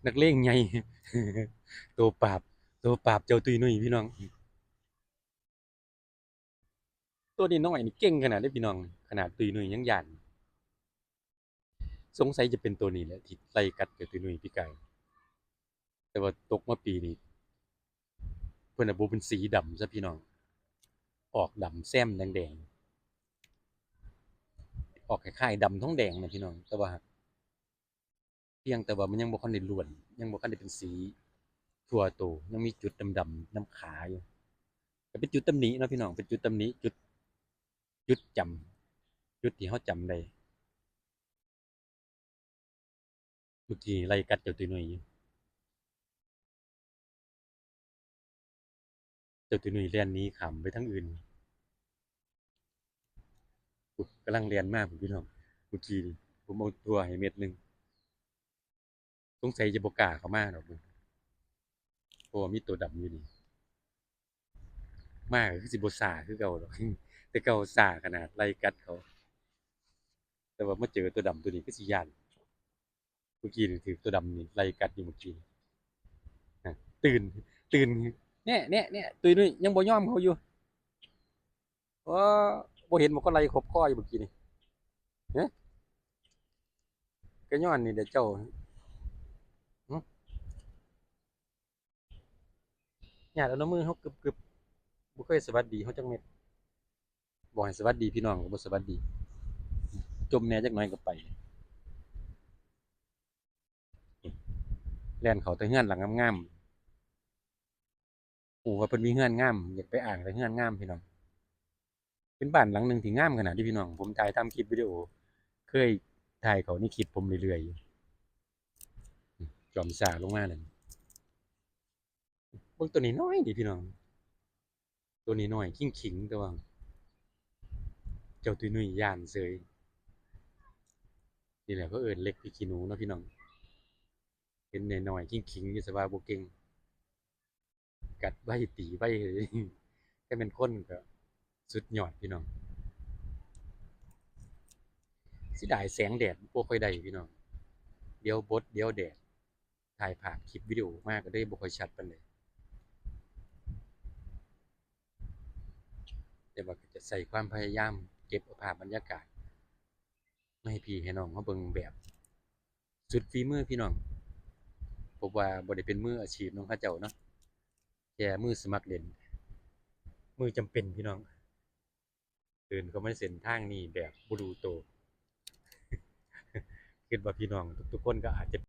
นักเลงใหญ่ตัวปราบตัวปราบเจ้าตุยนุ้ยพี่น้องตัวนี้น้อยนี่เก่งขนาดนี้พี่น้องขนาดตุยนุ้ยยังย่านสงสัยจะเป็นตัวนี้แหละที่ไล่กัดเจ้าตุยนุ้ยพี่ไก่แต่ว่าตกมาปีนี้เพิ่นน่ะบ่เป็นสีดำซะพี่น้องออกดำแซมแดงๆออกคล้ายๆดำท้องแดงนะพี่น้องแต่ว่าเพียงแต่ว่ามันยังบ่ค่อยได้ล้วนยังบ่ค่อยได้เป็นสีทั่วโตยังมีจุดดำๆน้ำขาอยู่ก็เป็นจุดตำหนิเนาะพี่น้องเป็นจุดตำหนิจุดจำจุดที่เฮาจำได้เมื่อกี้ไล่กัดเจ้าตุยนุ้ยอยู่เจ้าตุยนุ้ยแล่นหนีขำไปทางอื่นกำลังเรียนมากพี่น้องเมื่อกี้นี่ผมเอาตัวให้เม็ดหนึงสงสัยจะบ่กล้าเข้ามาดอกเพราะว่ามีตัวดำอยู่นี่มาก็คือสิบ่ซ่าคือเก่าดอกแต่เก่าซ่าขนาดไล่กัดเขาแต่ว่ามาเจอตัวดำตัวนี้ก็สิย้านเมื่อกี้นี่ถูกตัวดำนี่ไล่กัดอยู่เมื่อกี้ฮะตื่นเนี่ยตุยนุ้ยยังบ่ยอมเขาอยู่เออบ่เห็นมันก็ไล่ขบคออยู่เมื่อกี้นี่เฮ้ยก็ย้อนนี่เดี๋ยวเจ้าหึญาติเอาน้ำมือเขากึบบ่เคยสวัสดีเขาจักเม็ดบ่ให้สวัสดีพี่น้องก็บ่สวัสดีจมแหน่จักหน่อยก็ไปแล่นเข้าแต่เรือนหลังงามๆโอ้ว่าเพิ่นมีเรือนงามอยากไปอ้างแต่เรือนงามพี่น้องเป็นบ้านหลังหนึ่งที่งามขนาดที่พี่น้องผมถ่ายทำคลิปวิดีโอเคยถ่ายเขาในคลิปผมเรื่อยๆอยู่จอมซ่าลงมานั่นเบิ่งตัวนี้น้อยดิพี่น้องตัวนี้น้อยขิงๆแต่ว่าเจ้าตุ้ยนุ้ยย้านเสยนี่แหละเขาเอิ้นเล็กพริกขี้หนูเนาะพี่น้องเห็นน้อยๆขิงๆอยู่สว่าบ่เก่งกัดไว้ตีไว้เลยแค่เป็นคนก็สุดยอดพี่น้องเสียดายแสงแดดบ่ค่อยได้พี่น้องเดี๋ยวบดเดี๋ยวแดดถ่ายภาพคลิปวิดีโอมาก็เลยบ่ค่อยชัดปานใดแต่ว่าก็จะใส่ความพยายามเก็บเอาภาพบรรยากาศมาให้พี่ให้น้องเขาเบิ่งแบบสุดฝีมือพี่น้องผมว่าบ่ได้เป็นมืออาชีพของเขาเจ้าเนาะแค่มือสมัครเล่นมือจำเป็นพี่น้องเดินเข้ามาในเส้นทางนี้แบบบ่รู้ตัวคิดว่าพี่น้องทุกๆคนก็อาจจะ